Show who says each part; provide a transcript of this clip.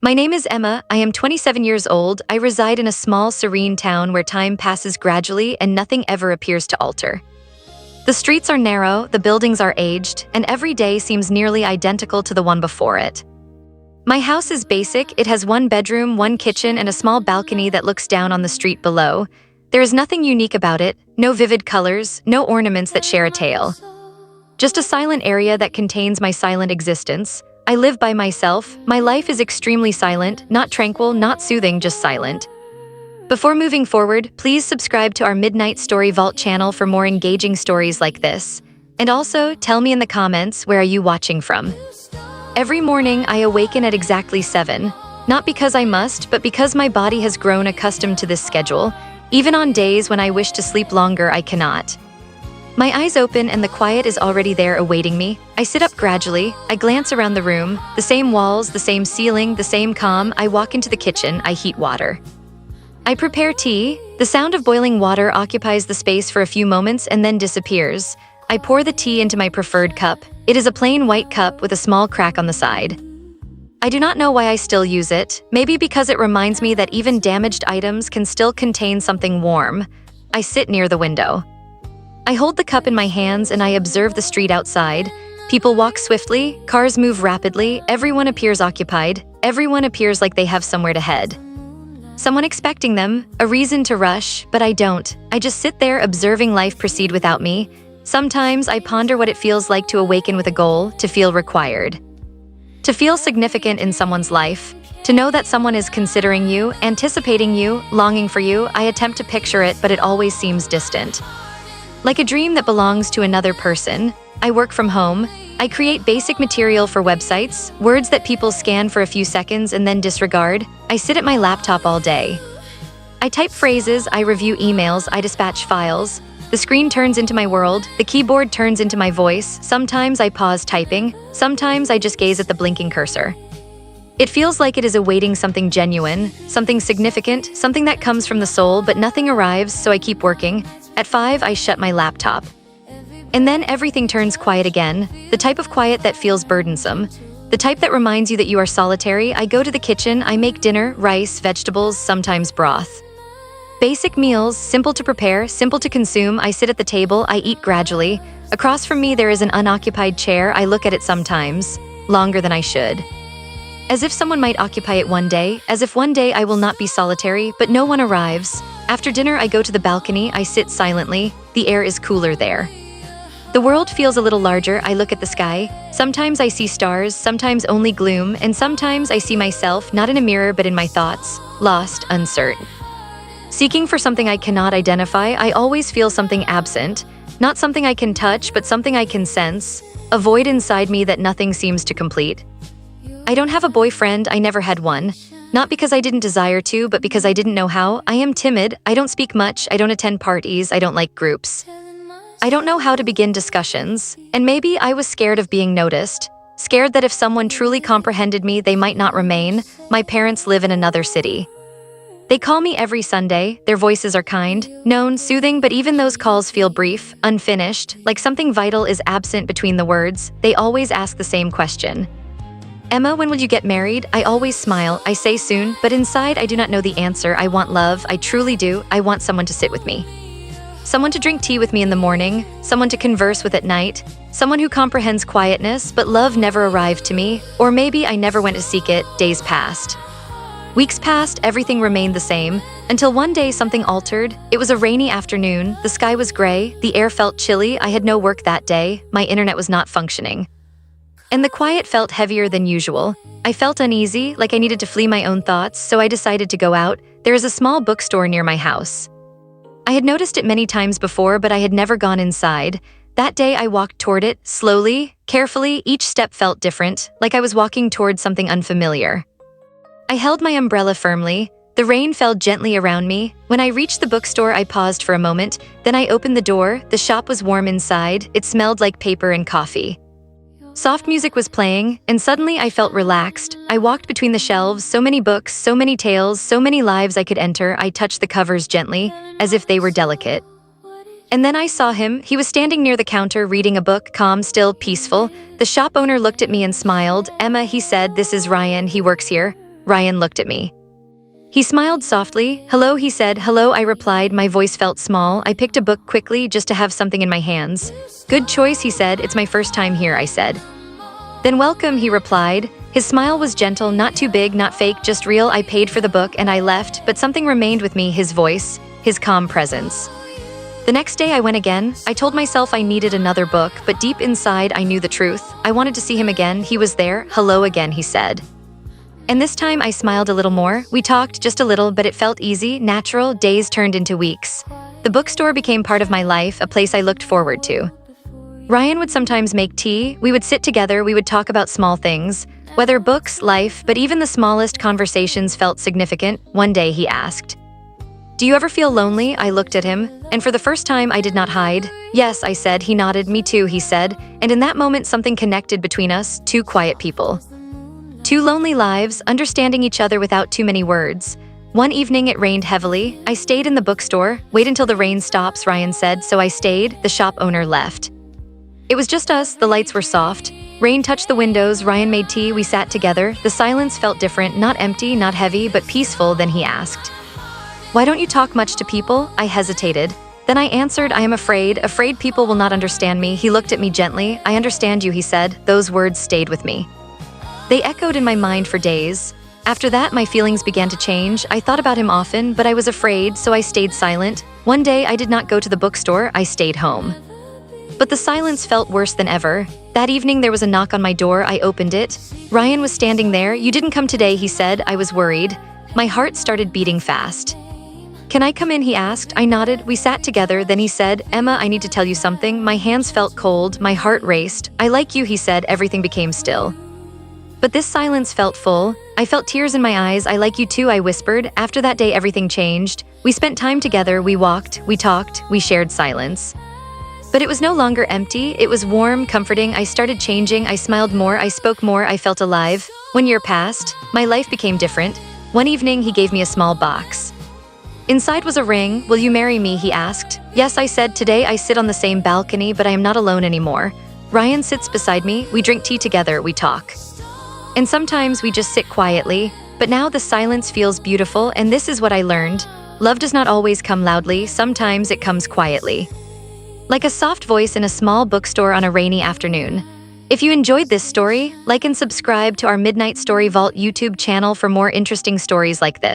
Speaker 1: My name is Emma. I am 27 years old. I reside in a small, serene town where time passes gradually and nothing ever appears to alter. The streets are narrow, the buildings are aged, and every day seems nearly identical to the one before it. My house is basic. It has one bedroom, one kitchen, and a small balcony that looks down on the street below. There is nothing unique about it, no vivid colors, no ornaments that share a tale. Just a silent area that contains my silent existence. I live by myself. My life is extremely silent, not tranquil, not soothing, just silent. Before moving forward, please subscribe to our Midnight Story Vault channel for more engaging stories like this. And also, tell me in the comments, where are you watching from? Every morning, I awaken at exactly 7. Not because I must, but because my body has grown accustomed to this schedule. Even on days when I wish to sleep longer, I cannot. My eyes open and the quiet is already there awaiting me. I sit up gradually. I glance around the room. The same walls, the same ceiling, the same calm. I walk into the kitchen. I heat water. I prepare tea. The sound of boiling water occupies the space for a few moments and then disappears. I pour the tea into my preferred cup. It is a plain white cup with a small crack on the side. I do not know why I still use it. Maybe because it reminds me that even damaged items can still contain something warm. I sit near the window. I hold the cup in my hands and I observe the street outside. People walk swiftly, cars move rapidly, everyone appears occupied, everyone appears like they have somewhere to head. Someone expecting them, a reason to rush, but I don't. I just sit there observing life proceed without me. Sometimes I ponder what it feels like to awaken with a goal, to feel required. To feel significant in someone's life, to know that someone is considering you, anticipating you, longing for you. I attempt to picture it, but it always seems distant. Like a dream that belongs to another person. I work from home. I create basic material for websites, words that people scan for a few seconds and then disregard. I sit at my laptop all day. I type phrases, I review emails, I dispatch files. The screen turns into my world, the keyboard turns into my voice. Sometimes I pause typing, sometimes I just gaze at the blinking cursor. It feels like it is awaiting something genuine, something significant, something that comes from the soul, but nothing arrives, so I keep working. At 5, I shut my laptop. And then everything turns quiet again, the type of quiet that feels burdensome, the type that reminds you that you are solitary. I go to the kitchen, I make dinner, rice, vegetables, sometimes broth. Basic meals, simple to prepare, simple to consume. I sit at the table, I eat gradually. Across from me there is an unoccupied chair. I look at it sometimes, longer than I should. As if someone might occupy it one day, as if one day I will not be solitary, but no one arrives. After dinner, I go to the balcony, I sit silently. The air is cooler there. The world feels a little larger. I look at the sky. Sometimes I see stars, sometimes only gloom, and sometimes I see myself, not in a mirror but in my thoughts, lost, uncertain. Seeking for something I cannot identify, I always feel something absent. Not something I can touch, but something I can sense. A void inside me that nothing seems to complete. I don't have a boyfriend, I never had one. Not because I didn't desire to, but because I didn't know how. I am timid, I don't speak much, I don't attend parties, I don't like groups. I don't know how to begin discussions, and maybe I was scared of being noticed. Scared that if someone truly comprehended me, they might not remain. My parents live in another city. They call me every Sunday, their voices are kind, known, soothing, but even those calls feel brief, unfinished, like something vital is absent between the words. They always ask the same question. Emma, when will you get married? I always smile, I say soon, but inside I do not know the answer. I want love, I truly do. I want someone to sit with me. Someone to drink tea with me in the morning, someone to converse with at night, someone who comprehends quietness, but love never arrived to me, or maybe I never went to seek it. Days passed. Weeks passed, everything remained the same, until one day something altered. It was a rainy afternoon, the sky was gray, the air felt chilly, I had no work that day, my internet was not functioning. And the quiet felt heavier than usual. I felt uneasy, like I needed to flee my own thoughts, so I decided to go out. There is a small bookstore near my house. I had noticed it many times before, but I had never gone inside. That day I walked toward it, slowly, carefully. Each step felt different, like I was walking toward something unfamiliar. I held my umbrella firmly. The rain fell gently around me. When I reached the bookstore, I paused for a moment. Then I opened the door. The shop was warm inside. It smelled like paper and coffee. Soft music was playing, and suddenly I felt relaxed. I walked between the shelves, so many books, so many tales, so many lives I could enter. I touched the covers gently, as if they were delicate. And then I saw him. He was standing near the counter reading a book, calm, still, peaceful. The shop owner looked at me and smiled. Emma, he said, this is Ryan, he works here. Ryan looked at me. He smiled softly. Hello, he said. Hello, I replied. My voice felt small. I picked a book quickly just to have something in my hands. Good choice, he said. It's my first time here, I said. Then welcome, he replied. His smile was gentle, not too big, not fake, just real. I paid for the book and I left, but something remained with me, his voice, his calm presence. The next day I went again. I told myself I needed another book, but deep inside I knew the truth. I wanted to see him again. He was there. Hello again, he said. And this time I smiled a little more. We talked just a little, but it felt easy, natural. Days turned into weeks. The bookstore became part of my life, a place I looked forward to. Ryan would sometimes make tea. We would sit together. We would talk about small things, whether books, life, but even the smallest conversations felt significant. One day he asked, "Do you ever feel lonely?" I looked at him, and for the first time I did not hide. Yes, I said. He nodded. Me too, he said. And in that moment something connected between us, two quiet people. Two lonely lives, understanding each other without too many words. One evening it rained heavily. I stayed in the bookstore. Wait until the rain stops, Ryan said, so I stayed. The shop owner left. It was just us. The lights were soft. Rain touched the windows. Ryan made tea. We sat together. The silence felt different, not empty, not heavy, but peaceful. Then he asked, "Why don't you talk much to people?" I hesitated. Then I answered, "I am afraid people will not understand me." He looked at me gently. "I understand you," he said. Those words stayed with me. They echoed in my mind for days. After that, my feelings began to change. I thought about him often, but I was afraid, so I stayed silent. One day, I did not go to the bookstore. I stayed home. But the silence felt worse than ever. That evening, there was a knock on my door. I opened it. Ryan was standing there. "You didn't come today," he said. I was worried. My heart started beating fast. "Can I come in?" he asked. I nodded. We sat together. Then he said, "Emma, I need to tell you something." My hands felt cold. My heart raced. "I like you," he said. Everything became still. But this silence felt full. I felt tears in my eyes. "I like you too," I whispered. After that day, everything changed. We spent time together. We walked, we talked, we shared silence. But it was no longer empty. It was warm, comforting. I started changing. I smiled more. I spoke more. I felt alive. 1 year passed. My life became different. One evening, he gave me a small box. Inside was a ring. "Will you marry me?" he asked. Yes, I said. Today, I sit on the same balcony, but I am not alone anymore. Ryan sits beside me. We drink tea together. We talk. And sometimes we just sit quietly, but now the silence feels beautiful, and this is what I learned. Love does not always come loudly, sometimes it comes quietly. Like a soft voice in a small bookstore on a rainy afternoon. If you enjoyed this story, like and subscribe to our Midnight Story Vault YouTube channel for more interesting stories like this.